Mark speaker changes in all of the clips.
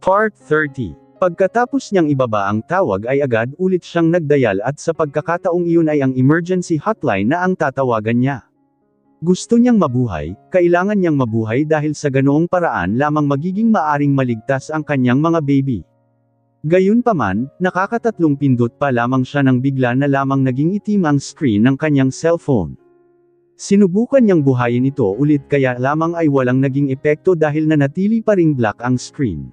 Speaker 1: Part 30. Pagkatapos niyang ibaba ang tawag ay agad ulit siyang nagdial at sa pagkakataong iyon ay ang emergency hotline na ang tatawagan niya. Gusto niyang mabuhay, kailangan niyang mabuhay dahil sa ganoong paraan lamang magiging maaring maligtas ang kanyang mga baby. Gayunpaman, nakakatatlong pindot pa lamang siya nang bigla na lamang naging itim ang screen ng kanyang cellphone. Sinubukan niyang buhayin ito ulit kaya lamang ay walang naging epekto dahil nanatili pa ring black ang screen.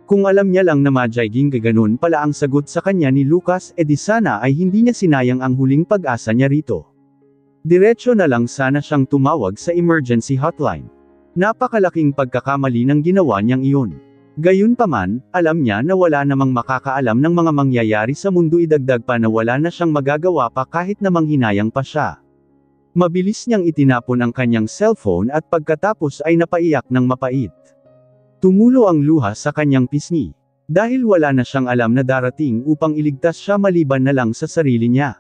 Speaker 1: Kung alam niya lang na madyaging gaganon pala ang sagot sa kanya ni Lucas, edi sana ay hindi niya sinayang ang huling pag-asa niya rito. Diretso na lang sana siyang tumawag sa emergency hotline. Napakalaking pagkakamali ng ginawa niyang iyon. Gayunpaman, alam niya na wala namang makakaalam ng mga mangyayari sa mundo, idagdag pa na wala na siyang magagawa pa kahit namang hinayang pa siya. Mabilis niyang itinapon ang kanyang cellphone at pagkatapos ay napaiyak ng mapait. Tumulo ang luha sa kanyang pisngi. Dahil wala na siyang alam na darating upang iligtas siya maliban na lang sa sarili niya.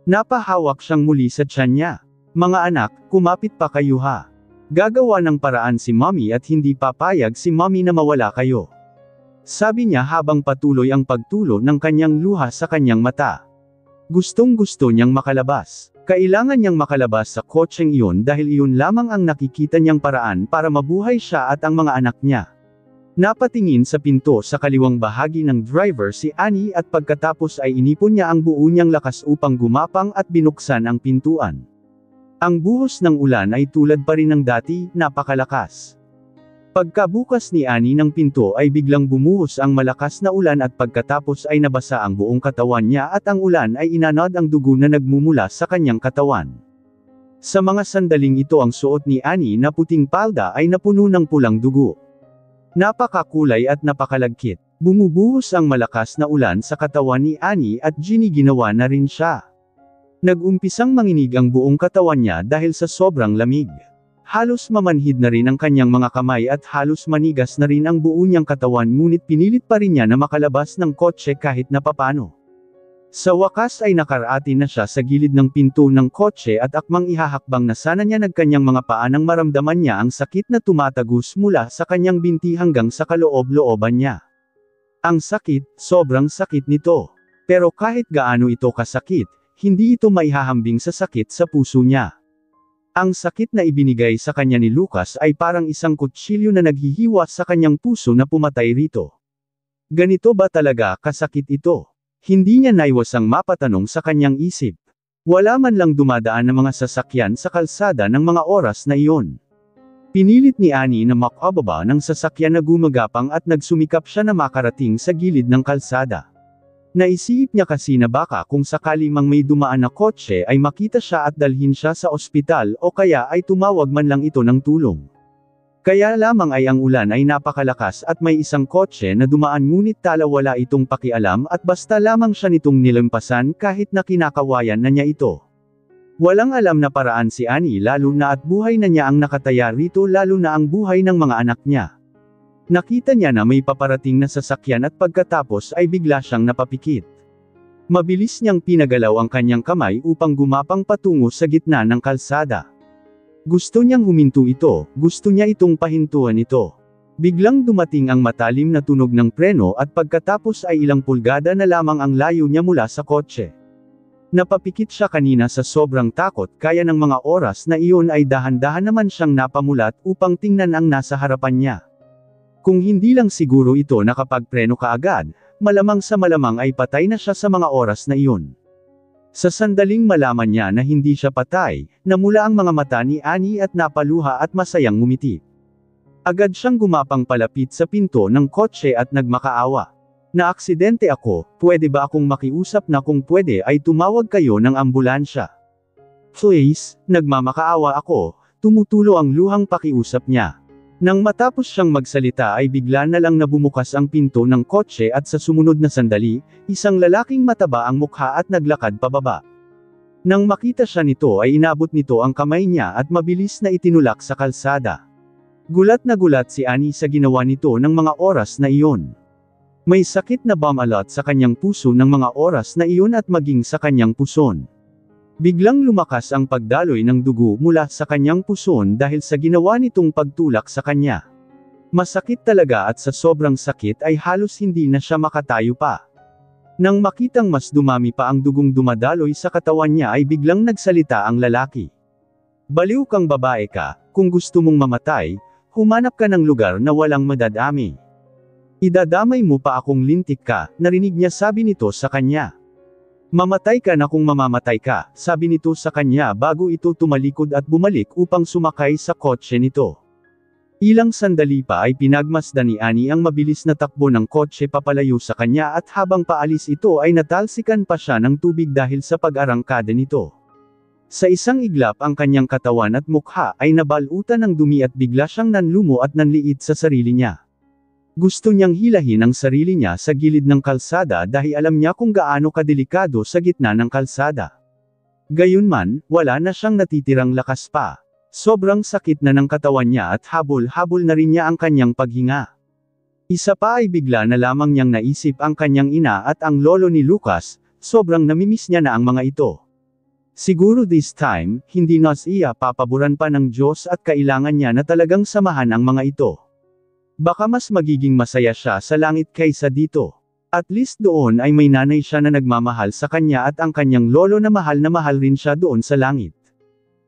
Speaker 1: Napahawak siyang muli sa tiyan niya. Mga anak, kumapit pa kayo ha. Gagawa ng paraan si mommy at hindi papayag si mommy na mawala kayo. Sabi niya habang patuloy ang pagtulo ng kanyang luha sa kanyang mata. Gustong-gusto niyang makalabas. Kailangan niyang makalabas sa kotseng iyon dahil iyon lamang ang nakikita niyang paraan para mabuhay siya at ang mga anak niya. Napatingin sa pinto sa kaliwang bahagi ng driver si Annie at pagkatapos ay inipon niya ang buo niyang lakas upang gumapang at binuksan ang pintuan. Ang buhos ng ulan ay tulad pa rin ng dati, napakalakas. Pagkabukas ni Annie ng pinto ay biglang bumuhos ang malakas na ulan at pagkatapos ay nabasa ang buong katawan niya at ang ulan ay inanod ang dugo na nagmumula sa kanyang katawan. Sa mga sandaling ito ang suot ni Annie na puting palda ay napuno ng pulang dugo. Napakakulay at napakalagkit. Bumubuhos ang malakas na ulan sa katawan ni Annie at giniginawa na rin siya. Nag-umpisang manginig ang buong katawan niya dahil sa sobrang lamig. Halos mamanhid na rin ang kanyang mga kamay at halos manigas na rin ang buo niyang katawan, ngunit pinilit pa rin niya na makalabas ng kotse kahit na papano. Sa wakas ay nakarati na siya sa gilid ng pinto ng kotse at akmang ihahakbang na sana niya nagkanyang mga paa nang maramdaman niya ang sakit na tumatagos mula sa kanyang binti hanggang sa kaloob-looban niya. Ang sakit, sobrang sakit nito. Pero kahit gaano ito kasakit, hindi ito maihahambing sa sakit sa puso niya. Ang sakit na ibinigay sa kanya ni Lucas ay parang isang kutsilyo na naghihiwa sa kanyang puso na pumatay rito. Ganito ba talaga kasakit ito? Hindi niya naiwasang mapatanong sa kanyang isip. Wala man lang dumadaan ng mga sasakyan sa kalsada ng mga oras na iyon. Pinilit ni Annie na makababa ng sasakyan na gumagapang at nagsumikap siya na makarating sa gilid ng kalsada. Naisip niya kasi na baka kung sakali mang may dumaan na kotse ay makita siya at dalhin siya sa ospital o kaya ay tumawag man lang ito ng tulong. Kaya lamang ay ang ulan ay napakalakas at may isang kotse na dumaan ngunit tala wala itong pakialam at basta lamang siya nitong nilampasan kahit na kinakawayan na niya ito. Walang alam na paraan si Annie lalo na at buhay na niya ang nakataya rito lalo na ang buhay ng mga anak niya. Nakita niya na may paparating na sasakyan at pagkatapos ay bigla siyang napapikit. Mabilis niyang pinagalaw ang kanyang kamay upang gumapang patungo sa gitna ng kalsada. Gusto niyang huminto ito, gusto niya itong pahintuan ito. Biglang dumating ang matalim na tunog ng preno at pagkatapos ay ilang pulgada na lamang ang layo niya mula sa kotse. Napapikit siya kanina sa sobrang takot kaya ng mga oras na iyon ay dahan-dahan naman siyang napamulat upang tingnan ang nasa harapan niya. Kung hindi lang siguro ito nakapagpreno kaagad, malamang sa malamang ay patay na siya sa mga oras na iyon. Sa sandaling malaman niya na hindi siya patay, namula ang mga mata ni Annie at napaluha at masayang ngumiti. Agad siyang gumapang palapit sa pinto ng kotse at nagmakaawa. Naaksidente ako, pwede ba akong makiusap na kung pwede ay tumawag kayo ng ambulansya? Please, nagmamakaawa ako, tumutulo ang luhang pakiusap niya. Nang matapos siyang magsalita ay bigla na lang nabumukas ang pinto ng kotse at sa sumunod na sandali, isang lalaking mataba ang mukha at naglakad pababa. Nang makita siya nito ay inabot nito ang kamay niya at mabilis na itinulak sa kalsada. Gulat na gulat si Annie sa ginawa nito ng mga oras na iyon. May sakit na bumalot sa kanyang puso ng mga oras na iyon at maging sa kanyang puson. Biglang lumakas ang pagdaloy ng dugo mula sa kanyang puson dahil sa ginawa nitong pagtulak sa kanya. Masakit talaga at sa sobrang sakit ay halos hindi na siya makatayo pa. Nang makitang mas dumami pa ang dugong dumadaloy sa katawan niya ay biglang nagsalita ang lalaki. Baliw kang babae ka, kung gusto mong mamatay, humanap ka ng lugar na walang madadami. Idadamay mo pa akong lintik ka, narinig niya sabi nito sa kanya. Mamatay ka na kung mamamatay ka, sabi nito sa kanya bago ito tumalikod at bumalik upang sumakay sa kotse nito. Ilang sandali pa ay pinagmasdan ni Annie ang mabilis na takbo ng kotse papalayo sa kanya at habang paalis ito ay natalsikan pa siya ng tubig dahil sa pag-arangkada nito. Sa isang iglap ang kanyang katawan at mukha ay nabalutan ng dumi at bigla siyang nanlumo at nanliit sa sarili niya. Gusto niyang hilahin ang sarili niya sa gilid ng kalsada dahil alam niya kung gaano kadelikado sa gitna ng kalsada. Gayunman, wala na siyang natitirang lakas pa. Sobrang sakit na ng katawan niya at habol-habol na rin niya ang kanyang paghinga. Isa pa ay bigla na lamang niyang naisip ang kanyang ina at ang lolo ni Lucas, sobrang namimiss niya na ang mga ito. Siguro this time, hindi na siya papaboran pa ng Diyos at kailangan niya na talagang samahan ang mga ito. Baka mas magiging masaya siya sa langit kaysa dito. At least doon ay may nanay siya na nagmamahal sa kanya at ang kanyang lolo na mahal rin siya doon sa langit.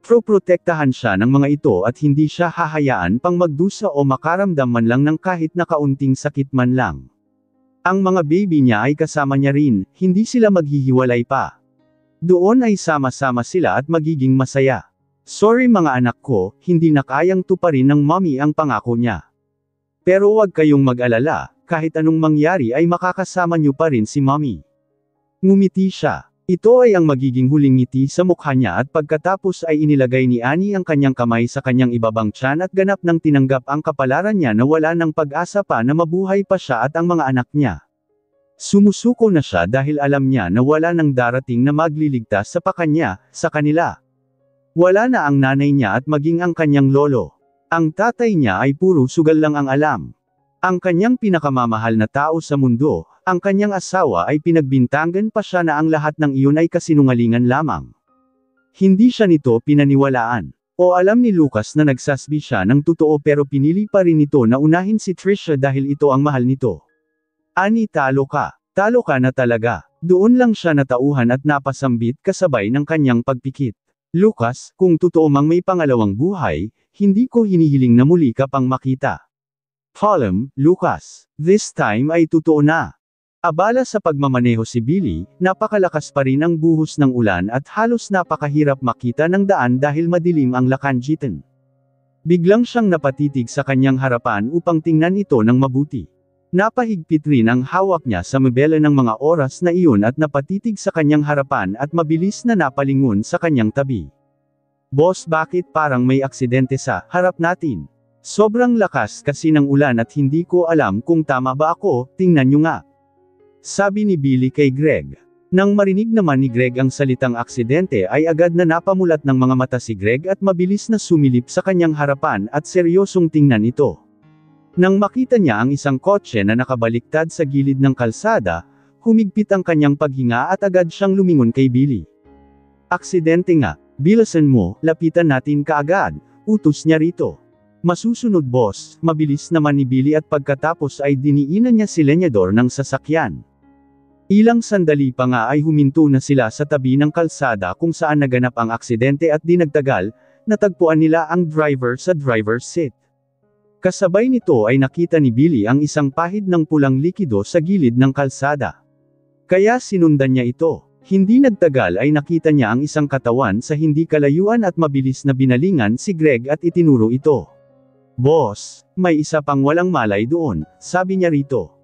Speaker 1: Protektahan siya ng mga ito at hindi siya hahayaan pang magdusa o makaramdam man lang ng kahit na kaunting sakit man lang. Ang mga baby niya ay kasama niya rin, hindi sila maghihiwalay pa. Doon ay sama-sama sila at magiging masaya. Sorry mga anak ko, hindi na kayang tuparin ng mommy ang pangako niya. Pero huwag kayong mag-alala, kahit anong mangyari ay makakasama niyo pa rin si mommy. Ngumiti siya. Ito ay ang magiging huling ngiti sa mukha niya at pagkatapos ay inilagay ni Annie ang kanyang kamay sa kanyang ibabang tiyan at ganap nang tinanggap ang kapalaran niya na wala ng pag-asa pa na mabuhay pa siya at ang mga anak niya. Sumusuko na siya dahil alam niya na wala nang darating na magliligtas sa sa kanila. Wala na ang nanay niya at maging ang kanyang lolo. Ang tatay niya ay puro sugal lang ang alam. Ang kanyang pinakamamahal na tao sa mundo, ang kanyang asawa ay pinagbintangan pa siya na ang lahat ng iyon ay kasinungalingan lamang. Hindi siya nito pinaniwalaan. O alam ni Lucas na nagsasabi siya ng totoo pero pinili pa rin nito na unahin si Trisha dahil ito ang mahal nito. Ani, talo ka. Talo ka na talaga. Doon lang siya natauhan at napasambit kasabay ng kanyang pagpikit. Lucas, kung totoo mang may pangalawang buhay, hindi ko hinihiling na muli ka pang makita. Column, Lucas. This time ay totoo na. Abala sa pagmamaneho si Billy, napakalakas pa rin ang buhos ng ulan at halos napakahirap makita ng daan dahil madilim ang Lacangitan. Biglang siyang napatitig sa kanyang harapan upang tingnan ito ng mabuti. Napahigpit rin ang hawak niya sa mebela ng mga oras na iyon at napatitig sa kanyang harapan at mabilis na napalingon sa kanyang tabi. Boss, bakit parang may aksidente sa harap natin? Sobrang lakas kasi ng ulan at hindi ko alam kung tama ba ako, tingnan nyo nga. Sabi ni Billy kay Greg. Nang marinig naman ni Greg ang salitang aksidente ay agad na napamulat ng mga mata si Greg at mabilis na sumilip sa kanyang harapan at seryosong tingnan ito. Nang makita niya ang isang kotse na nakabaliktad sa gilid ng kalsada, humigpit ang kanyang paghinga at agad siyang lumingon kay Billy. Aksidente nga, bilisan mo, lapitan natin kaagad, utos niya rito. Masusunod boss, mabilis naman ni Billy at pagkatapos ay diniinan niya si lenyador ng sasakyan. Ilang sandali pa nga ay huminto na sila sa tabi ng kalsada kung saan naganap ang aksidente at di nagtagal, natagpuan nila ang driver sa driver's seat. Kasabay nito ay nakita ni Billy ang isang pahid ng pulang likido sa gilid ng kalsada. Kaya sinundan niya ito. Hindi nagtagal ay nakita niya ang isang katawan sa hindi kalayuan at mabilis na binalingan si Greg at itinuro ito. Boss, may isa pang walang malay doon, sabi niya rito.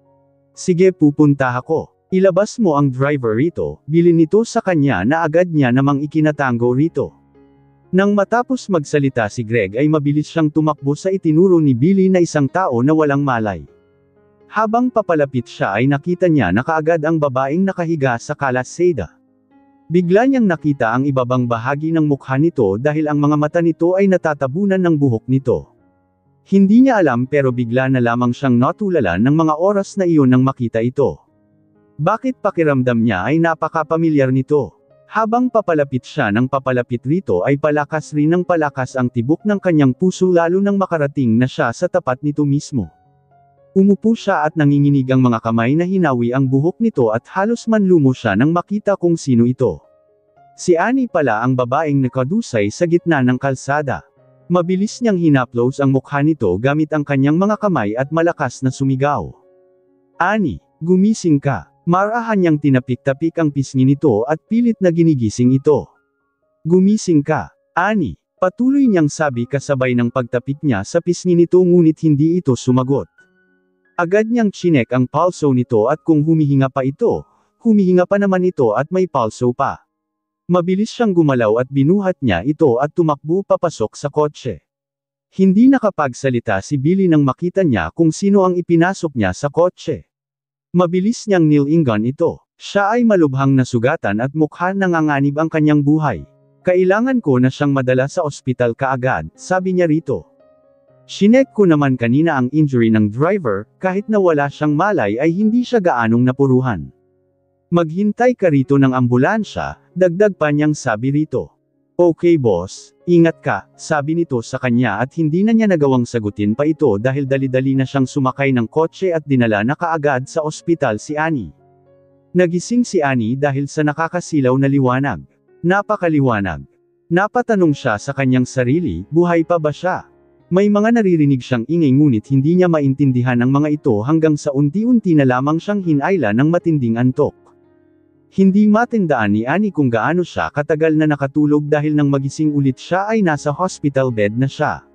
Speaker 1: Sige, pupunta ako. Ilabas mo ang driver rito, bilin nito sa kanya na agad niya namang ikinatango rito. Nang matapos magsalita si Greg ay mabilis siyang tumakbo sa itinuro ni Billy na isang tao na walang malay. Habang papalapit siya ay nakita niya na kaagad ang babaeng nakahiga sa kalaseda. Bigla niyang nakita ang ibabang bahagi ng mukha nito dahil ang mga mata nito ay natatabunan ng buhok nito. Hindi niya alam pero bigla na lamang siyang natulala ng mga oras na iyon nang makita ito. Bakit pakiramdam niya ay napakapamilyar nito? Habang papalapit siya ng papalapit rito ay palakas rin ng palakas ang tibok ng kanyang puso lalo nang makarating na siya sa tapat nito mismo. Umupo siya at nanginginig ang mga kamay na hinawi ang buhok nito at halos manlumo siya nang makita kung sino ito. Si Annie pala ang babaeng nakadusay sa gitna ng kalsada. Mabilis niyang hinaplos ang mukha nito gamit ang kanyang mga kamay at malakas na sumigaw. Annie, gumising ka. Marahan niyang tinapik-tapik ang pisngi nito at pilit na ginigising ito. Gumising ka, Annie. Patuloy niyang sabi kasabay ng pagtapik niya sa pisngi nito ngunit hindi ito sumagot. Agad niyang chinek ang pulso nito at kung humihinga pa ito, humihinga pa naman ito at may pulso pa. Mabilis siyang gumalaw at binuhat niya ito at tumakbo papasok sa kotse. Hindi nakapagsalita si Billy nang makita niya kung sino ang ipinasok niya sa kotse. Mabilis niyang nilingan ito. Siya ay malubhang nasugatan at mukha nanganganib ang kanyang buhay. Kailangan ko na siyang madala sa ospital kaagad, sabi niya rito. Chinek ko naman kanina ang injury ng driver, kahit na wala siyang malay ay hindi siya gaanong napuruhan. Maghintay ka rito ng ambulansya, dagdag pa niyang sabi rito. Okay boss, ingat ka, sabi nito sa kanya at hindi na niya nagawang sagutin pa ito dahil dali-dali na siyang sumakay ng kotse at dinala na kaagad sa ospital si Annie. Nagising si Annie dahil sa nakakasilaw na liwanag. Napakaliwanag. Napatanong siya sa kanyang sarili, buhay pa ba siya? May mga naririnig siyang ingay ngunit hindi niya maintindihan ang mga ito hanggang sa unti-unti na lamang siyang hinayla ng matinding antok. Hindi matindaan ni Annie kung gaano siya katagal na nakatulog dahil nang magising ulit siya ay nasa hospital bed na siya.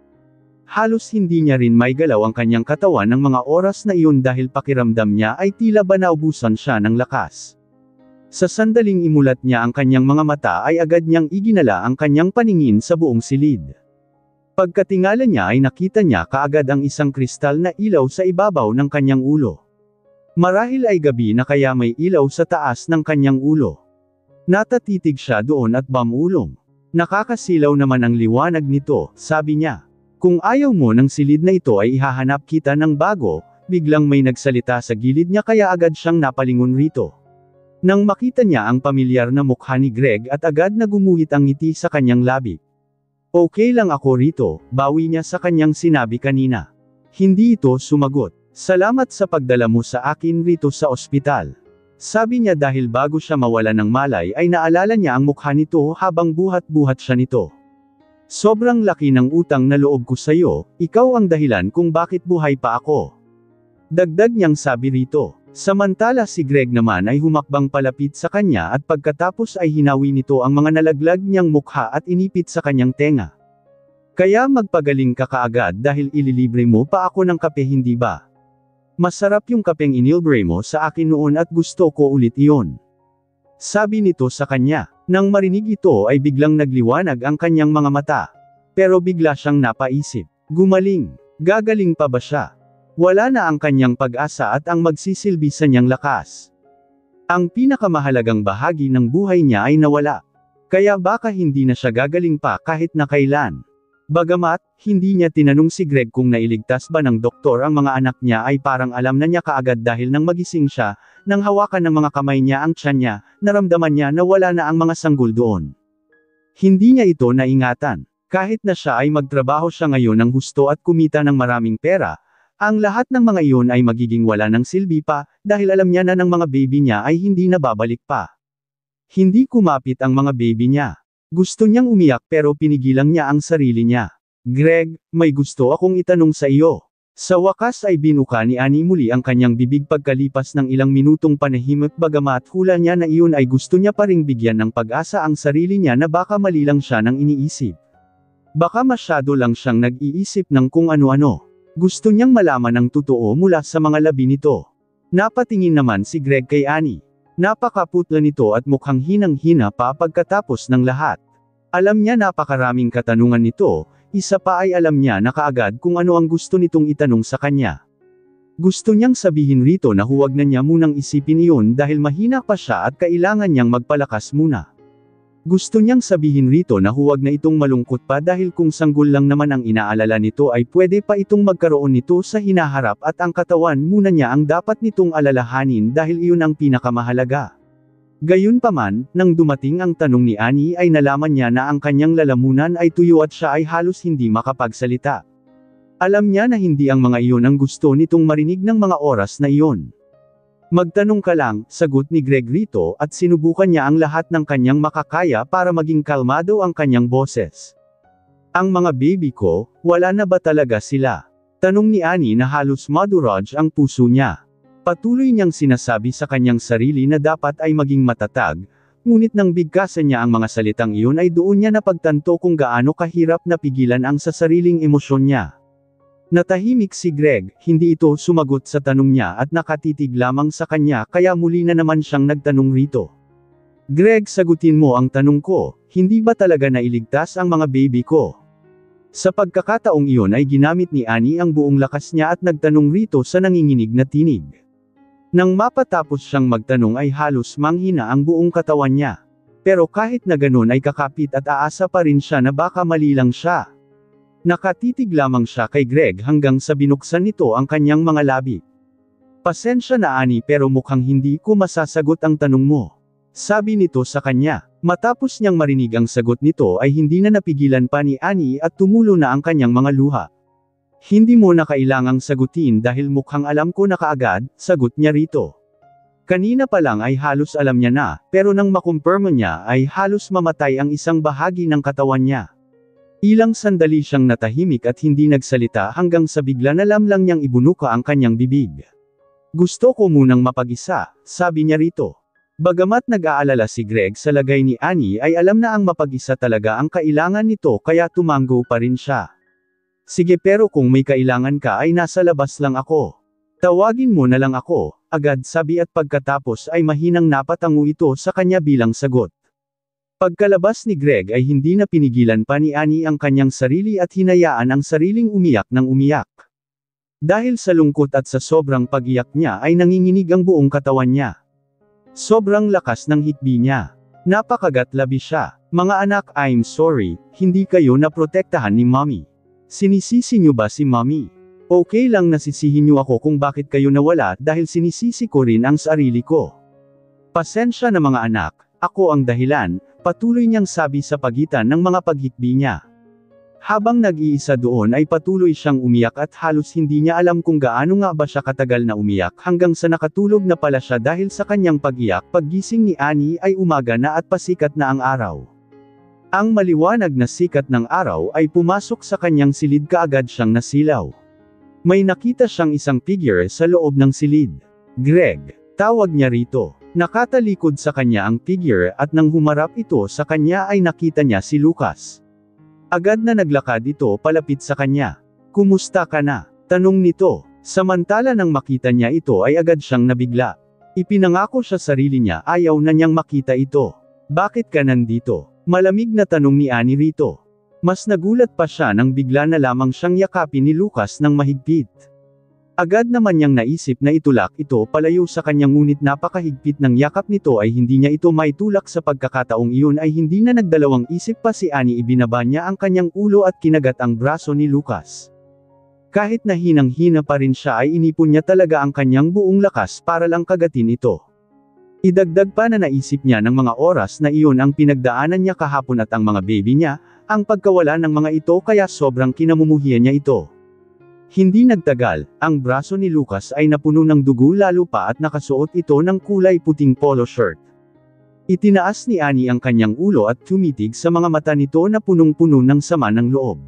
Speaker 1: Halos hindi niya rin maigalaw ang kanyang katawan ng mga oras na iyon dahil pakiramdam niya ay tila ba naubusan siya ng lakas. Sa sandaling imulat niya ang kanyang mga mata ay agad niyang iginala ang kanyang paningin sa buong silid. Pagkatingala niya ay nakita niya kaagad ang isang kristal na ilaw sa ibabaw ng kanyang ulo. Marahil ay gabi na kaya may ilaw sa taas ng kanyang ulo. Natatitig siya doon at bamulong. Nakakasilaw naman ang liwanag nito, sabi niya. Kung ayaw mo ng silid na ito ay ihahanap kita ng bago, biglang may nagsalita sa gilid niya kaya agad siyang napalingon rito. Nang makita niya ang pamilyar na mukha ni Greg at agad na gumuhit ang ngiti sa kanyang labi. Okay lang ako rito, bawi niya sa kanyang sinabi kanina. Hindi ito sumagot. Salamat sa pagdala mo sa akin rito sa ospital. Sabi niya dahil bago siya mawala ng malay ay naalala niya ang mukha nito habang buhat-buhat siya nito. Sobrang laki ng utang na loob ko sa'yo, ikaw ang dahilan kung bakit buhay pa ako. Dagdag niyang sabi rito. Samantala si Greg naman ay humakbang palapit sa kanya at pagkatapos ay hinawi nito ang mga nalaglag niyang mukha at inipit sa kanyang tenga. Kaya magpagaling ka kaagad dahil ililibre mo pa ako ng kape hindi ba? Masarap yung kapeng inilbre mo sa akin noon at gusto ko ulit iyon. Sabi nito sa kanya. Nang marinig ito ay biglang nagliwanag ang kanyang mga mata. Pero bigla siyang napaisip. Gumaling. Gagaling pa ba siya? Wala na ang kanyang pag-asa at ang magsisilbi sa niyang lakas. Ang pinakamahalagang bahagi ng buhay niya ay nawala. Kaya baka hindi na siya gagaling pa kahit na kailan. Bagamat, hindi niya tinanong si Greg kung nailigtas ba ng doktor ang mga anak niya ay parang alam na niya kaagad dahil nang magising siya, nang hawakan ng mga kamay niya ang tiyan niya, naramdaman niya na wala na ang mga sanggol doon. Hindi niya ito naingatan. Kahit na siya ay magtrabaho siya ngayon ng husto at kumita ng maraming pera, ang lahat ng mga iyon ay magiging wala ng silbi pa, dahil alam niya na ng mga baby niya ay hindi na babalik pa. Hindi kumapit ang mga baby niya. Gusto niyang umiyak pero pinigilan niya ang sarili niya. Greg, may gusto akong itanong sa iyo. Sa wakas ay binuka ni Annie muli ang kanyang bibig pagkalipas ng ilang minutong panahimik bagamat hula niya na iyon ay gusto niya pa ring bigyan ng pag-asa ang sarili niya na baka mali lang siya ng iniisip. Baka masyado lang siyang nag-iisip ng kung ano-ano. Gusto niyang malaman ang totoo mula sa mga labi nito. Napatingin naman si Greg kay Annie. Napakaputla nito at mukhang hinang-hina pa pagkatapos ng lahat. Alam niya napakaraming katanungan nito, isa pa ay alam niya na kaagad kung ano ang gusto nitong itanong sa kanya. Gusto niyang sabihin rito na huwag na niya munang isipin iyon dahil mahina pa siya at kailangan niyang magpalakas muna. Gusto niyang sabihin rito na huwag na itong malungkot pa dahil kung sanggol lang naman ang inaalala nito ay pwede pa itong magkaroon nito sa hinaharap at ang katawan muna niya ang dapat nitong alalahanin dahil iyon ang pinakamahalaga. Gayunpaman, nang dumating ang tanong ni Annie ay nalaman niya na ang kanyang lalamunan ay tuyo at siya ay halos hindi makapagsalita. Alam niya na hindi ang mga iyon ang gusto nitong marinig ng mga oras na iyon. Magtanong ka lang, sagot ni Greg rito at sinubukan niya ang lahat ng kanyang makakaya para maging kalmado ang kanyang boses. Ang mga baby ko, wala na ba talaga sila? Tanong ni Annie na halos madurog ang puso niya. Patuloy niyang sinasabi sa kanyang sarili na dapat ay maging matatag, ngunit nang bigkasan niya ang mga salitang iyon ay doon niya napagtanto kung gaano kahirap na pigilan ang sasariling emosyon niya. Natahimik si Greg, hindi ito sumagot sa tanong niya at nakatitig lamang sa kanya kaya muli na naman siyang nagtanong rito. Greg, sagutin mo ang tanong ko, hindi ba talaga nailigtas ang mga baby ko? Sa pagkakataong iyon ay ginamit ni Annie ang buong lakas niya at nagtanong rito sa nanginginig na tinig. Nang mapatapos siyang magtanong ay halos manghina ang buong katawan niya. Pero kahit na ganun ay kakapit at aasa pa rin siya na baka mali lang siya. Nakatitig lamang siya kay Greg hanggang sa binuksan nito ang kanyang mga labi. Pasensya na Annie pero mukhang hindi ko masasagot ang tanong mo. Sabi nito sa kanya. Matapos niyang marinig ang sagot nito ay hindi na napigilan pa ni Annie at tumulo na ang kanyang mga luha. Hindi mo na kailangang sagutin dahil mukhang alam ko na kaagad, sagot niya rito. Kanina pa lang ay halos alam niya na, pero nang makumpirma niya ay halos mamatay ang isang bahagi ng katawan niya. Ilang sandali siyang natahimik at hindi nagsalita hanggang sa bigla na lamang niyang ibunuka ang kanyang bibig. Gusto ko munang mapag-isa, sabi niya rito. Bagamat nag-aalala si Greg sa lagay ni Annie ay alam na ang mapag-isa talaga ang kailangan nito kaya tumango pa rin siya. Sige pero kung may kailangan ka ay nasa labas lang ako. Tawagin mo na lang ako, agad sabi at pagkatapos ay mahinang napatango ito sa kanya bilang sagot. Pagkalabas ni Greg ay hindi na pinigilan pa ni Annie ang kanyang sarili at hinayaan ang sariling umiyak ng umiyak. Dahil sa lungkot at sa sobrang pag-iyak niya ay nanginginig ang buong katawan niya. Sobrang lakas ng hikbi niya. Napakagatlabi siya. Mga anak, I'm sorry, hindi kayo naprotektahan ni Mommy. Sinisisi niyo ba si Mommy? Okay lang na sisihin niyo ako kung bakit kayo nawala dahil sinisisi ko rin ang sarili ko. Pasensya na mga anak, ako ang dahilan, patuloy niyang sabi sa pagitan ng mga paghikbi niya. Habang nag-iisa doon ay patuloy siyang umiyak at halos hindi niya alam kung gaano nga ba siya katagal na umiyak hanggang sa nakatulog na pala siya dahil sa kanyang pag-iyak. Paggising ni Annie ay umaga na at pasikat na ang araw. Ang maliwanag na sikat ng araw ay pumasok sa kanyang silid kaagad siyang nasilaw. May nakita siyang isang figure sa loob ng silid. Greg, tawag niya rito. Nakatalikod sa kanya ang figure at nang humarap ito sa kanya ay nakita niya si Lucas. Agad na naglakad ito palapit sa kanya. Kumusta ka na? Tanong nito. Samantala nang makita niya ito ay agad siyang nabigla. Ipinangako sa sarili niya ayaw na niyang makita ito. Bakit ka nandito? Malamig na tanong ni Annie rito. Mas nagulat pa siya nang bigla na lamang siyang yakapin ni Lucas ng mahigpit. Agad naman niyang naisip na itulak ito palayo sa kanya ngunit napakahigpit ng yakap nito ay hindi niya ito maitulak sa pagkakataong iyon ay hindi na nagdalawang isip pa si Annie ibinaba niya ang kanyang ulo at kinagat ang braso ni Lucas. Kahit na hinang-hina pa rin siya ay inipon niya talaga ang kanyang buong lakas para lang kagatin ito. Idagdag pa na naisip niya ng mga oras na iyon ang pinagdaanan niya kahapon at ang mga baby niya, ang pagkawala ng mga ito kaya sobrang kinamumuhian niya ito. Hindi nagtagal, ang braso ni Lucas ay napuno ng dugo lalo pa at nakasuot ito ng kulay puting polo shirt. Itinaas ni Annie ang kanyang ulo at tumitig sa mga mata nito na punong-puno ng sama ng loob.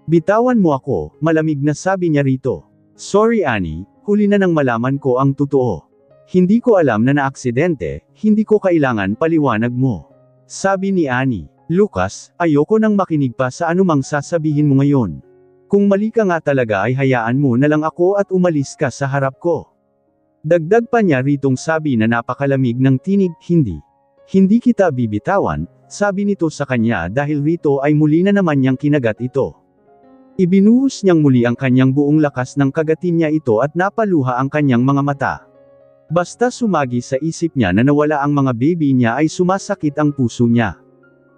Speaker 1: Bitawan mo ako, malamig na sabi niya rito. Sorry Annie, huli na nang malaman ko ang totoo. Hindi ko alam na naaksidente, hindi ko kailangan paliwanag mo. Sabi ni Annie. Lucas, ayoko nang makinig pa sa anumang sasabihin mo ngayon. Kung mali ka nga talaga ay hayaan mo na lang ako at umalis ka sa harap ko. Dagdag pa niya ritong sabi na napakalamig ng tinig, Hindi kita bibitawan, sabi nito sa kanya dahil rito ay muli na naman niyang kinagat ito. Ibinuhos niyang muli ang kanyang buong lakas ng kagatin niya ito at napaluha ang kanyang mga mata. Basta sumagi sa isip niya na nawala ang mga baby niya ay sumasakit ang puso niya.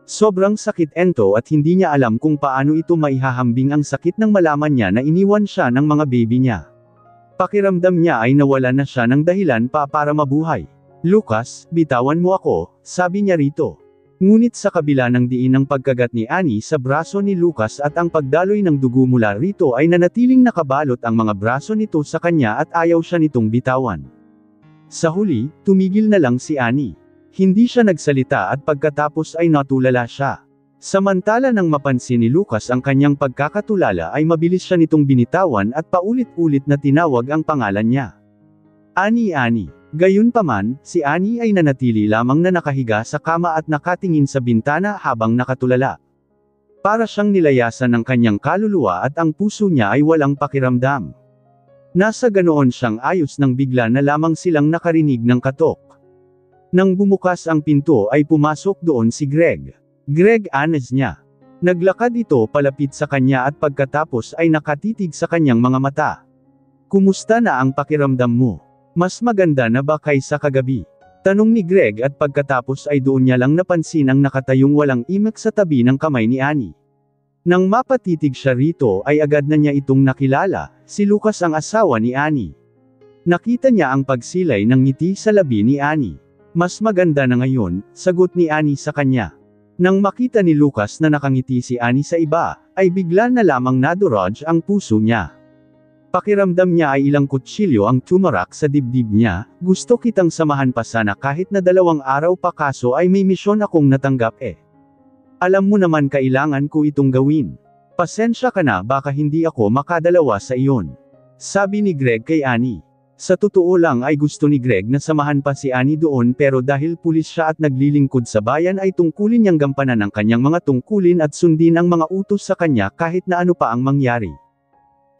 Speaker 1: Sobrang sakit ento at hindi niya alam kung paano ito maihahambing ang sakit nang malaman niya na iniwan siya ng mga baby niya. Pakiramdam niya ay nawala na siya ng dahilan pa para mabuhay. Lucas, bitawan mo ako, sabi niya rito. Ngunit sa kabila ng diin ng pagkagat ni Annie sa braso ni Lucas at ang pagdaloy ng dugo mula rito ay nanatiling nakabalot ang mga braso nito sa kanya at ayaw siya nitong bitawan. Sa huli, tumigil na lang si Annie. Hindi siya nagsalita at pagkatapos ay natulala siya. Samantala nang mapansin ni Lucas ang kanyang pagkakatulala ay mabilis siya nitong binitawan at paulit-ulit na tinawag ang pangalan niya. Annie, Annie. Gayunpaman, si Annie ay nanatili lamang na nakahiga sa kama at nakatingin sa bintana habang nakatulala. Para siyang nilayasan ng kanyang kaluluwa at ang puso niya ay walang pakiramdam. Nasa ganoon siyang ayos nang bigla na lamang silang nakarinig ng katok. Nang bumukas ang pinto ay pumasok doon si Greg. Greg, anes niya. Naglakad ito palapit sa kanya at pagkatapos ay nakatitig sa kanyang mga mata. Kumusta na ang pakiramdam mo? Mas maganda na ba kaysa kagabi? Tanong ni Greg at pagkatapos ay doon niya lang napansin ang nakatayong walang imak sa tabi ng kamay ni Annie. Nang mapatitig siya rito ay agad na niya itong nakilala, si Lucas ang asawa ni Annie. Nakita niya ang pagsilay ng ngiti sa labi ni Annie. Mas maganda na ngayon, sagot ni Annie sa kanya. Nang makita ni Lucas na nakangiti si Annie sa iba, ay bigla na lamang nadurog ang puso niya. Pakiramdam niya ay ilang kutsilyo ang tumarak sa dibdib niya, gusto kitang samahan pa sana kahit na 2 araw pa kaso ay may misyon akong natanggap eh. Alam mo naman kailangan ko itong gawin. Pasensya ka na baka hindi ako makadalawa sa iyon. Sabi ni Greg kay Annie. Sa totoo lang ay gusto ni Greg na samahan pa si Annie doon pero dahil pulis siya at naglilingkod sa bayan ay tungkulin niyang gampanan ang kanyang mga tungkulin at sundin ang mga utos sa kanya kahit na ano pa ang mangyari.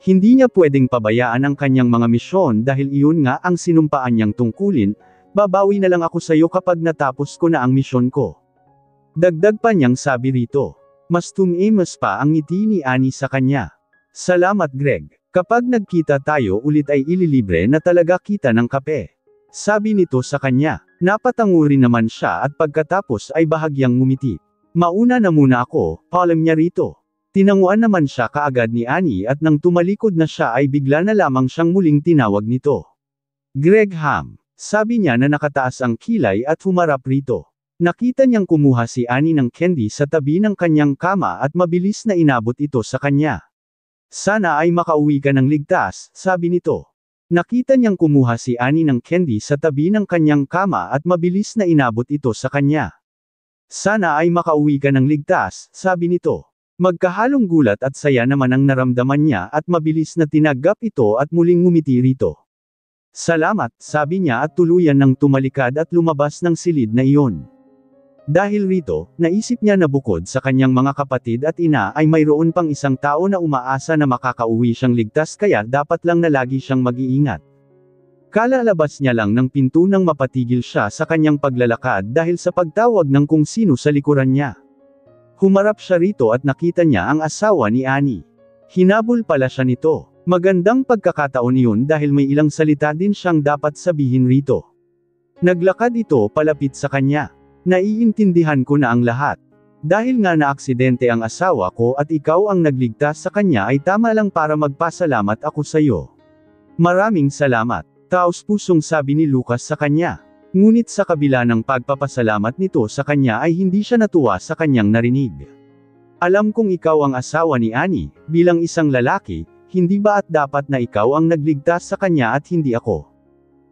Speaker 1: Hindi niya pwedeng pabayaan ang kanyang mga misyon dahil iyon nga ang sinumpaan niyang tungkulin, babawi na lang ako sa iyo kapag natapos ko na ang misyon ko. Dagdag pa niyang sabi rito. Mas tumimas pa ang ngiti ni Annie sa kanya. Salamat Greg. Kapag nagkita tayo ulit ay ililibre na talaga kita ng kape. Sabi nito sa kanya. Napatango rin naman siya at pagkatapos ay bahagyang ngumiti. Mauna na muna ako, palam niya rito. Tinanguan naman siya kaagad ni Annie at nang tumalikod na siya ay bigla na lamang siyang muling tinawag nito. Greg Ham. Sabi niya na nakataas ang kilay at humarap rito. Nakita niyang kumuha si Annie ng candy sa tabi ng kanyang kama at mabilis na inabot ito sa kanya. Sana ay makauwi ka ng ligtas, sabi nito. Nakita niyang kumuha si Annie ng candy sa tabi ng kanyang kama at mabilis na inabot ito sa kanya. Sana ay makauwi ka ng ligtas, sabi nito. Magkahalong gulat at saya naman ang naramdaman niya at mabilis na tinagap ito at muling ngumiti rito. Salamat, sabi niya at tuluyan ng tumalikad at lumabas ng silid na iyon. Dahil rito, naisip niya na bukod sa kanyang mga kapatid at ina ay mayroon pang isang tao na umaasa na makakauwi siyang ligtas kaya dapat lang na lagi siyang mag-iingat. Kalalabas niya lang ng pinto nang mapatigil siya sa kanyang paglalakad dahil sa pagtawag ng kung sino sa likuran niya. Humarap siya rito at nakita niya ang asawa ni Annie. Hinabol pala siya nito. Magandang pagkakataon iyon dahil may ilang salita din siyang dapat sabihin rito. Naglakad ito palapit sa kanya. Naiintindihan ko na ang lahat. Dahil nga naaksidente ang asawa ko at ikaw ang nagligtas sa kanya ay tama lang para magpasalamat ako sa iyo. Maraming salamat. Taos-pusong sabi ni Lucas sa kanya. Ngunit sa kabila ng pagpapasalamat nito sa kanya ay hindi siya natuwa sa kanyang narinig. Alam kong ikaw ang asawa ni Annie, bilang isang lalaki, hindi ba at dapat na ikaw ang nagligtas sa kanya at hindi ako?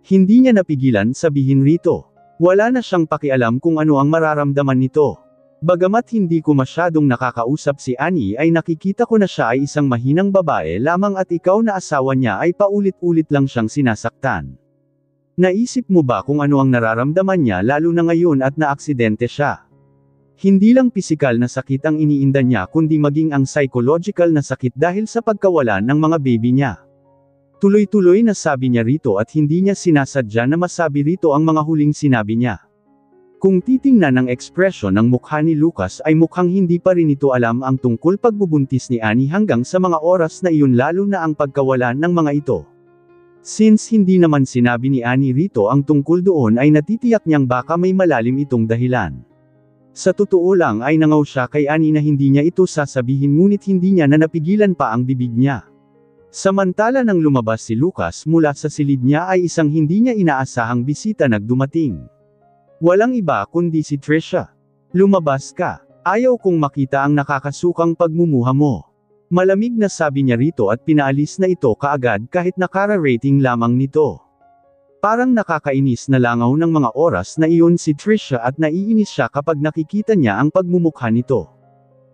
Speaker 1: Hindi niya napigilan sabihin rito. Wala na siyang pakialam kung ano ang mararamdaman nito. Bagamat hindi ko masyadong nakakausap si Annie ay nakikita ko na siya ay isang mahinang babae lamang at ikaw na asawa niya ay paulit-ulit lang siyang sinasaktan. Naisip mo ba kung ano ang nararamdaman niya lalo na ngayon at naaksidente siya? Hindi lang pisikal na sakit ang iniinda niya kundi maging ang psychological na sakit dahil sa pagkawalan ng mga baby niya. Tuloy-tuloy na sabi niya rito at hindi niya sinasadya na masabi rito ang mga huling sinabi niya. Kung titingnan ang ekspresyon ng mukha ni Lucas ay mukhang hindi pa rin ito alam ang tungkol pagbubuntis ni Annie hanggang sa mga oras na iyon lalo na ang pagkawalan ng mga ito. Since hindi naman sinabi ni Annie rito ang tungkol doon ay natitiyak niyang baka may malalim itong dahilan. Sa totoo lang ay nangaw siya kay Annie na hindi niya ito sasabihin ngunit hindi niya na napigilan pa ang bibig niya. Samantala nang lumabas si Lucas mula sa silid niya ay isang hindi niya inaasahang bisita nagdumating. Walang iba kundi si Trisha. "Lumabas ka. Ayaw kong makita ang nakakasukang pagmumuha mo." Malamig na sabi niya rito at pinaalis na ito kaagad kahit nakara-rating lamang nito. Parang nakakainis na langaw ng mga oras na iyon si Trisha at naiinis siya kapag nakikita niya ang pagmumukha nito.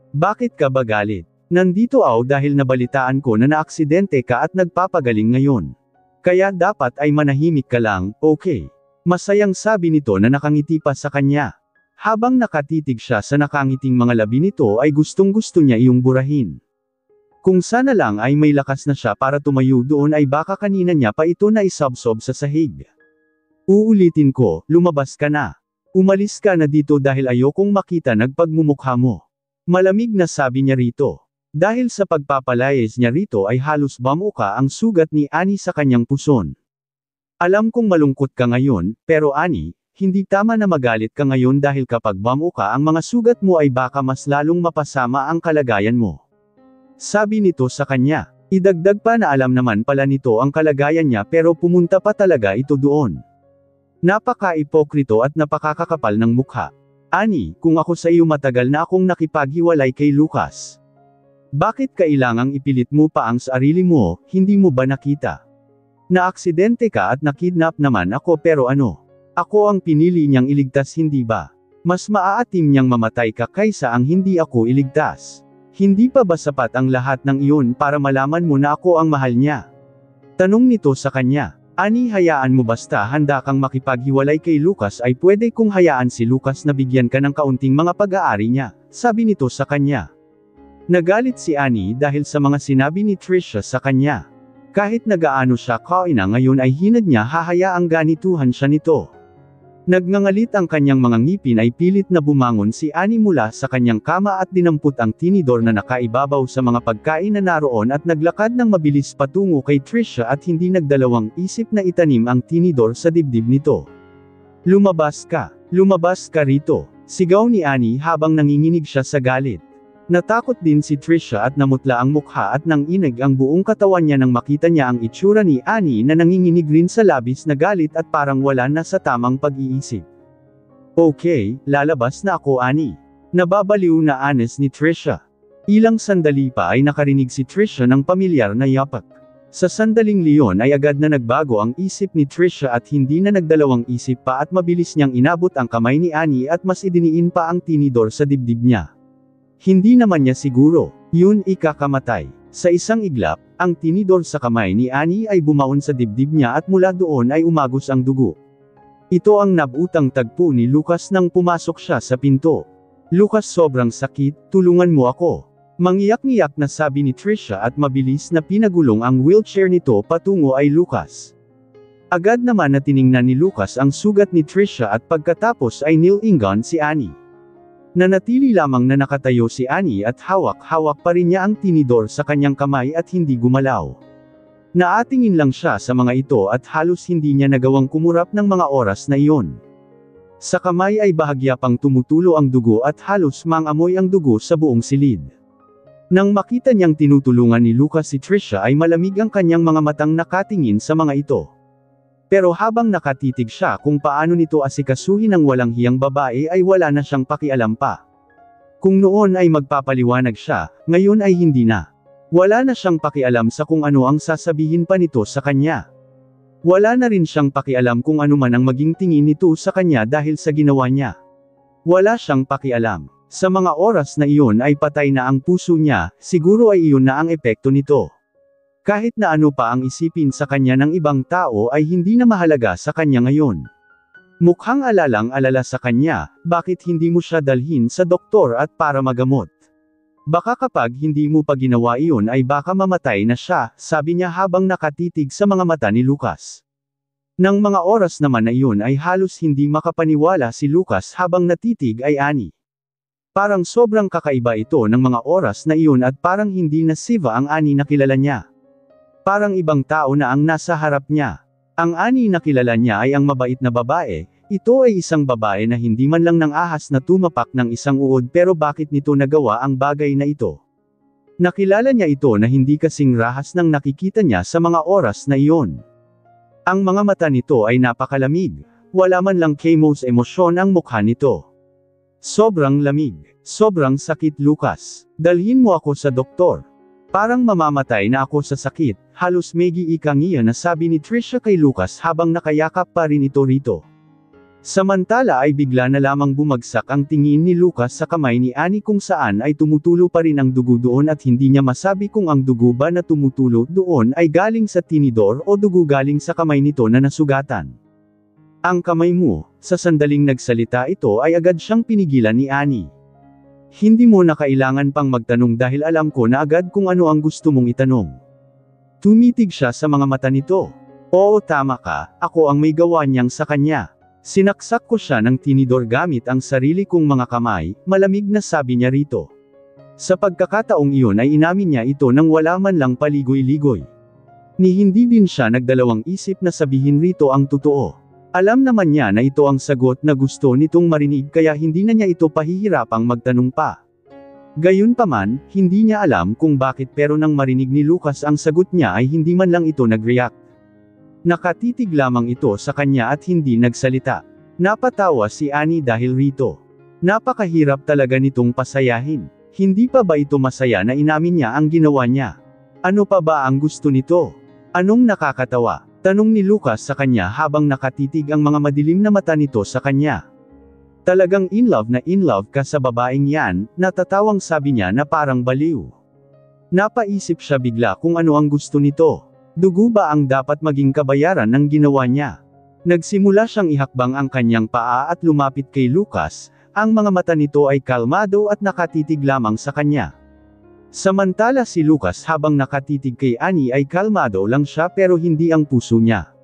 Speaker 1: "Bakit ka ba galit? Nandito ako dahil nabalitaan ko na naaksidente ka at nagpapagaling ngayon. Kaya dapat ay manahimik ka lang, okay?" Masayang sabi nito na nakangiti pa sa kanya. Habang nakatitig siya sa nakangiting mga labi nito ay gustong-gusto niya iyong burahin. Kung sana lang ay may lakas na siya para tumayo doon ay baka kanina niya pa ito na isabsob sa sahig. "Uulitin ko, lumabas ka na. Umalis ka na dito dahil ayokong makita nagpagmumukha mo." Malamig na sabi niya rito. Dahil sa pagpapalayas niya rito ay halos bamuka ang sugat ni Annie sa kanyang puson. "Alam kong malungkot ka ngayon, pero Annie, hindi tama na magalit ka ngayon dahil kapag bamuka ang mga sugat mo ay baka mas lalong mapasama ang kalagayan mo." Sabi nito sa kanya. Idagdag pa na alam naman pala nito ang kalagayan niya pero pumunta pa talaga ito doon. Napaka-ipokrito at napakakakapal ng mukha. "Annie, kung ako sa iyo matagal na akong nakipaghiwalay kay Lucas. Bakit kailangang ipilit mo pa ang sarili mo, hindi mo ba nakita? Naaksidente ka at nakidnap naman ako pero ano? Ako ang pinili niyang iligtas hindi ba? Mas maaatim niyang mamatay ka kaysa ang hindi ako iligtas. Hindi pa ba sapat ang lahat ng iyon para malaman mo na ako ang mahal niya?" Tanong nito sa kanya. "Annie, hayaan mo basta handa kang makipaghiwalay kay Lucas ay pwede kong hayaan si Lucas na bigyan ka ng kaunting mga pag-aari niya," sabi nito sa kanya. Nagalit si Annie dahil sa mga sinabi ni Trisha sa kanya. Kahit nagaano siya kaina ngayon ay hinad niya hahayaang ganituhan siya nito. Nagngangalit ang kanyang mga ngipin ay pilit na bumangon si Annie mula sa kanyang kama at dinampot ang tinidor na nakaibabaw sa mga pagkain na naroon at naglakad ng mabilis patungo kay Trisha at hindi nagdalawang isip na itanim ang tinidor sa dibdib nito. "Lumabas ka! Lumabas ka rito!" Sigaw ni Annie habang nanginginig siya sa galit. Natakot din si Trisha at namutla ang mukha at nanginig ang buong katawan niya nang makita niya ang itsura ni Annie na nanginginig rin sa labis na galit at parang wala na sa tamang pag-iisip. "Okay, lalabas na ako Annie." Nababaliw na anes ni Trisha. Ilang sandali pa ay nakarinig si Trisha ng pamilyar na yapak. Sa sandaling liyon ay agad na nagbago ang isip ni Trisha at hindi na nagdalawang isip pa at mabilis niyang inabot ang kamay ni Annie at mas idiniin pa ang tinidor sa dibdib niya. Hindi naman niya siguro yun ikakamatay. Sa isang iglap, ang tinidor sa kamay ni Annie ay bumaon sa dibdib niya at mula doon ay umagos ang dugo. Ito ang nabutang tagpo ni Lucas nang pumasok siya sa pinto. "Lucas, sobrang sakit, tulungan mo ako." Mangiyak-ngiyak na sabi ni Trisha at mabilis na pinagulong ang wheelchair nito patungo ay Lucas. Agad naman na tiningnan ni Lucas ang sugat ni Trisha at pagkatapos ay nilingon si Annie. Nanatili lamang na nakatayo si Annie at hawak-hawak pa rin niya ang tinidor sa kanyang kamay at hindi gumalaw. Naatingin lang siya sa mga ito at halos hindi niya nagawang kumurap ng mga oras na iyon. Sa kamay ay bahagya pang tumutulo ang dugo at halos mangamoy ang dugo sa buong silid. Nang makita niyang tinutulungan ni Lucas si Trisha ay malamig ang kanyang mga matang nakatingin sa mga ito. Pero habang nakatitig siya kung paano nito asikasuhin ang walang hiyang babae ay wala na siyang pakialam pa. Kung noon ay magpapaliwanag siya, ngayon ay hindi na. Wala na siyang pakialam sa kung ano ang sasabihin pa nito sa kanya. Wala na rin siyang pakialam kung ano man ang maging tingin nito sa kanya dahil sa ginawa niya. Wala siyang pakialam. Sa mga oras na iyon ay patay na ang puso niya, siguro ay iyon na ang epekto nito. Kahit na ano pa ang isipin sa kanya ng ibang tao ay hindi na mahalaga sa kanya ngayon. Mukhang alalang-alala sa kanya, bakit hindi mo siya dalhin sa doktor at para magamot? Baka kapag hindi mo pa ginawa iyon ay baka mamatay na siya, sabi niya habang nakatitig sa mga mata ni Lucas. Nang mga oras naman na iyon ay halos hindi makapaniwala si Lucas habang natitig ay Annie. Parang sobrang kakaiba ito ng mga oras na iyon at parang hindi na Siva ang Annie na kilala niya. Parang ibang tao na ang nasa harap niya. Ang Annie na kilala niya ay ang mabait na babae, ito ay isang babae na hindi man lang nang ahas na tumapak ng isang uod pero bakit nito nagawa ang bagay na ito? Nakilala niya ito na hindi kasing rahas ng nakikita niya sa mga oras na iyon. Ang mga mata nito ay napakalamig, wala man lang kimos emosyon ang mukha nito. Sobrang lamig, sobrang sakit Lucas, dalhin mo ako sa doktor. Parang mamamatay na ako sa sakit, halos megi-ikangiya na sabi ni Trisha kay Lucas habang nakayakap pa rin ito rito. Samantala ay bigla na lamang bumagsak ang tingin ni Lucas sa kamay ni Annie kung saan ay tumutulo pa rin ang dugo doon at hindi niya masabi kung ang dugo ba na tumutulo doon ay galing sa tinidor o dugo galing sa kamay nito na nasugatan. Ang kamay mo, sa sandaling nagsalita ito ay agad siyang pinigilan ni Annie. Hindi mo na kailangan pang magtanong dahil alam ko na agad kung ano ang gusto mong itanong. Tumitig siya sa mga mata nito. Oo tama ka, ako ang may gawa niyang sa kanya. Sinaksak ko siya ng tinidor gamit ang sarili kong mga kamay, malamig na sabi niya rito. Sa pagkakataong iyon ay inamin niya ito nang wala man lang paligoy-ligoy. Ni hindi din siya nagdalawang isip na sabihin rito ang totoo. Alam naman niya na ito ang sagot na gusto nitong marinig kaya hindi na niya ito pahihirapang magtanong pa. Gayunpaman, hindi niya alam kung bakit pero nang marinig ni Lucas ang sagot niya ay hindi man lang ito nag-react. Nakatitig lamang ito sa kanya at hindi nagsalita. Napatawa si Annie dahil rito. Napakahirap talaga nitong pasayahin. Hindi pa ba ito masaya na inamin niya ang ginawa niya? Ano pa ba ang gusto nito? Anong nakakatawa? Tanong ni Lucas sa kanya habang nakatitig ang mga madilim na mata nito sa kanya. Talagang in love ka sa babaeng yan, natatawang sabi niya na parang baliw. Napaisip siya bigla kung ano ang gusto nito. Dugo ba ang dapat maging kabayaran ng ginawa niya? Nagsimula siyang ihakbang ang kanyang paa at lumapit kay Lucas, ang mga mata nito ay kalmado at nakatitig lamang sa kanya. Samantala si Lucas habang nakatitig kay Annie ay kalmado lang siya pero hindi ang puso niya.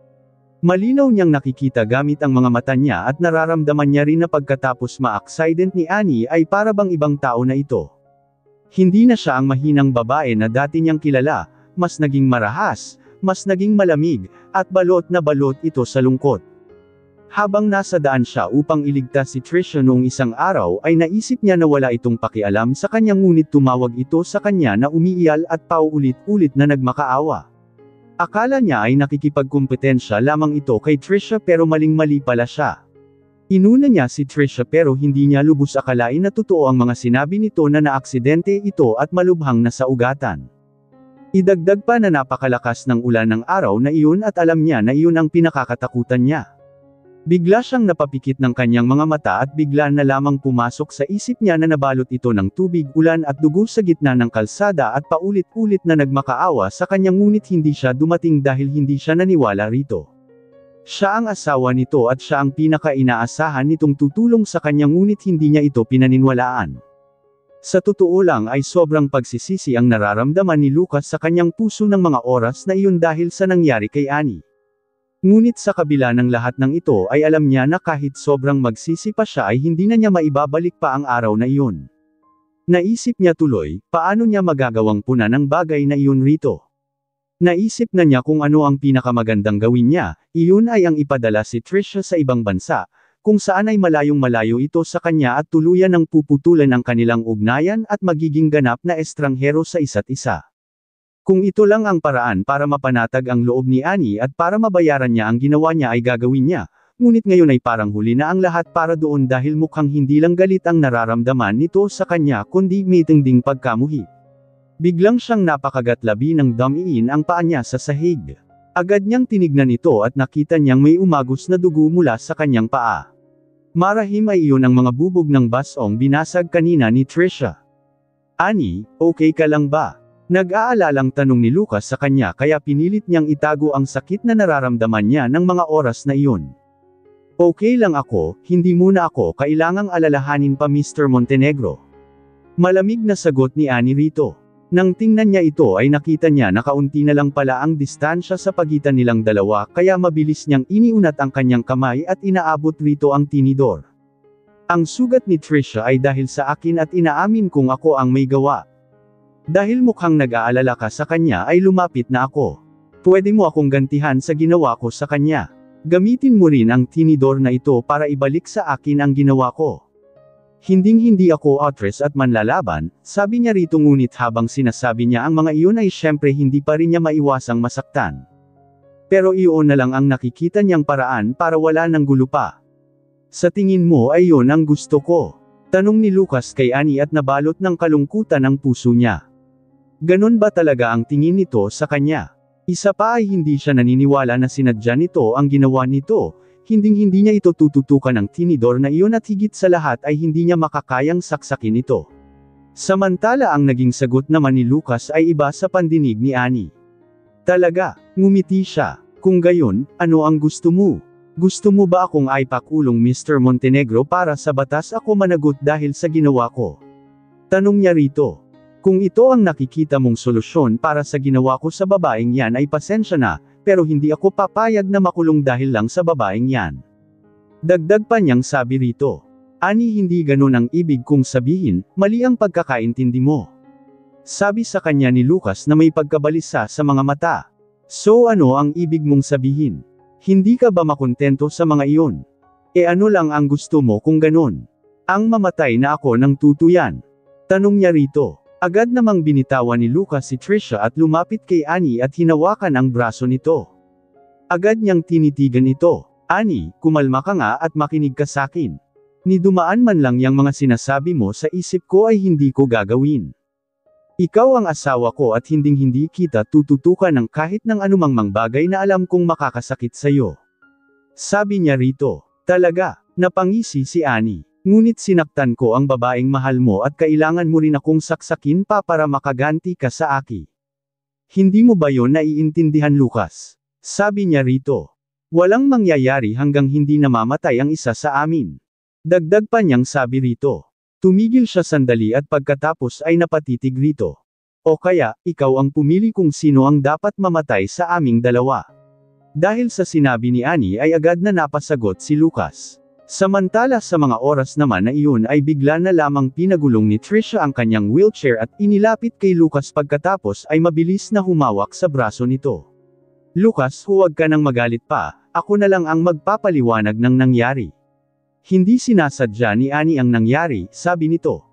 Speaker 1: Malinaw niyang nakikita gamit ang mga mata niya at nararamdaman niya rin na pagkatapos ma-accident ni Annie ay para bang ibang tao na ito. Hindi na siya ang mahinang babae na dati niyang kilala, mas naging marahas, mas naging malamig, at balot na balot ito sa lungkot. Habang nasa daan siya upang iligtas si Trisha noong isang araw ay naisip niya na wala itong pakialam sa kanya ngunit tumawag ito sa kanya na umiiral at paulit-ulit na nagmakaawa. Akala niya ay nakikipagkumpetensya lamang ito kay Trisha pero maling-mali pala siya. Inuna niya si Trisha pero hindi niya lubos akalain na totoo ang mga sinabi nito na naaksidente ito at malubhang nasa ugatan. Idagdag pa na napakalakas ng ulan ng araw na iyon at alam niya na iyon ang pinakakatakutan niya. Bigla siyang napapikit ng kanyang mga mata at bigla na lamang pumasok sa isip niya na nabalot ito ng tubig, ulan at dugo sa gitna ng kalsada at paulit-ulit na nagmakaawa sa kanya ngunit hindi siya dumating dahil hindi siya naniwala rito. Siya ang asawa nito at siya ang pinaka-inaasahan nitong tutulong sa kanya ngunit hindi niya ito pinaniniwalaan. Sa totoo lang ay sobrang pagsisisi ang nararamdaman ni Lucas sa kanyang puso ng mga oras na iyon dahil sa nangyari kay Annie. Ngunit sa kabila ng lahat ng ito ay alam niya na kahit sobrang magsisi pa siya ay hindi na niya maibabalik pa ang araw na iyon. Naisip niya tuloy, paano niya magagawang punan ang bagay na iyon rito. Naisip na niya kung ano ang pinakamagandang gawin niya, iyon ay ang ipadala si Trisha sa ibang bansa, kung saan ay malayong malayo ito sa kanya at tuluyan ng puputulan ang kanilang ugnayan at magiging ganap na estranghero sa isa't isa. Kung ito lang ang paraan para mapanatag ang loob ni Annie at para mabayaran niya ang ginawa niya ay gagawin niya, ngunit ngayon ay parang huli na ang lahat para doon dahil mukhang hindi lang galit ang nararamdaman nito sa kanya kundi may tinding pagkamuhi. Biglang siyang napakagatlabi ng damiin ang paa niya sa sahig. Agad niyang tinignan ito at nakita niyang may umagos na dugo mula sa kanyang paa. Marahim ay iyon ang mga bubog ng basong binasag kanina ni Trisha. Annie, okay ka lang ba? Nag-aalalang tanong ni Lucas sa kanya kaya pinilit niyang itago ang sakit na nararamdaman niya ng mga oras na iyon. Okay lang ako, hindi muna ako kailangang alalahanin pa Mr. Montenegro. Malamig na sagot ni Annie rito. Nang tingnan niya ito ay nakita niya na kaunti na lang pala ang distansya sa pagitan nilang dalawa kaya mabilis niyang iniunat ang kanyang kamay at inaabot rito ang tinidor. Ang sugat ni Trisha ay dahil sa akin at inaamin kong ako ang may gawa. Dahil mukhang nag-aalala ka sa kanya ay lumapit na ako. Pwede mo akong gantihan sa ginawa ko sa kanya. Gamitin mo rin ang tinidor na ito para ibalik sa akin ang ginawa ko. Hinding-hindi ako actress at manlalaban, sabi niya rito ngunit habang sinasabi niya ang mga iyon ay syempre hindi pa rin niya maiwasang masaktan. Pero iyon na lang ang nakikita niyang paraan para wala ng gulo pa. Sa tingin mo ay iyon ang gusto ko? Tanong ni Lucas kay Annie at nabalot ng kalungkutan ang puso niya. Ganon ba talaga ang tingin nito sa kanya? Isa pa ay hindi siya naniniwala na sinadya nito ang ginawa nito. Hinding-hindi niya ito tututukan ng tinidor na iyon at higit sa lahat ay hindi niya makakayang saksakin ito. Samantala ang naging sagot naman ni Lucas ay iba sa pandinig ni Annie. Talaga, ngumiti siya. Kung gayon, ano ang gusto mo? Gusto mo ba akong aipakulong Mr. Montenegro para sa batas ako managot dahil sa ginawa ko? Tanong niya rito. Kung ito ang nakikita mong solusyon para sa ginawa ko sa babaeng yan ay pasensya na, pero hindi ako papayag na makulong dahil lang sa babaeng yan. Dagdag pa niyang sabi rito. Annie, hindi ganun ang ibig kong sabihin, mali ang pagkakaintindi mo. Sabi sa kanya ni Lucas na may pagkabalisa sa mga mata. So ano ang ibig mong sabihin? Hindi ka ba makontento sa mga iyon? E ano lang ang gusto mo kung ganun? Ang mamatay na ako ng tutuyan? Tanong niya rito. Agad namang binitawan ni Lucas si Trisha at lumapit kay Annie at hinawakan ang braso nito. Agad niyang tinitigan ito. Annie, kumalma ka nga at makinig ka sakin. Ni dumaan man lang yang mga sinasabi mo sa isip ko ay hindi ko gagawin. Ikaw ang asawa ko at hinding-hindi kita tututukan ng kahit ng anumang bagay na alam kong makakasakit sa'yo. Sabi niya rito. Talaga, napangisi si Annie. Ngunit sinaktan ko ang babaeng mahal mo at kailangan mo rin akong saksakin pa para makaganti ka sa aki. Hindi mo ba yon naiintindihan Lucas? Sabi niya rito. Walang mangyayari hanggang hindi namamatay ang isa sa amin. Dagdag pa niyang sabi rito. Tumigil siya sandali at pagkatapos ay napatitig rito. O kaya, ikaw ang pumili kung sino ang dapat mamatay sa aming dalawa. Dahil sa sinabi ni Annie ay agad na napasagot si Lucas. Samantala sa mga oras naman na iyon ay bigla na lamang pinagulong ni Trisha ang kanyang wheelchair at inilapit kay Lucas pagkatapos ay mabilis na humawak sa braso nito. Lucas, huwag ka nang magalit pa, ako na lang ang magpapaliwanag ng nangyari. Hindi sinasadya ni Annie ang nangyari, sabi nito.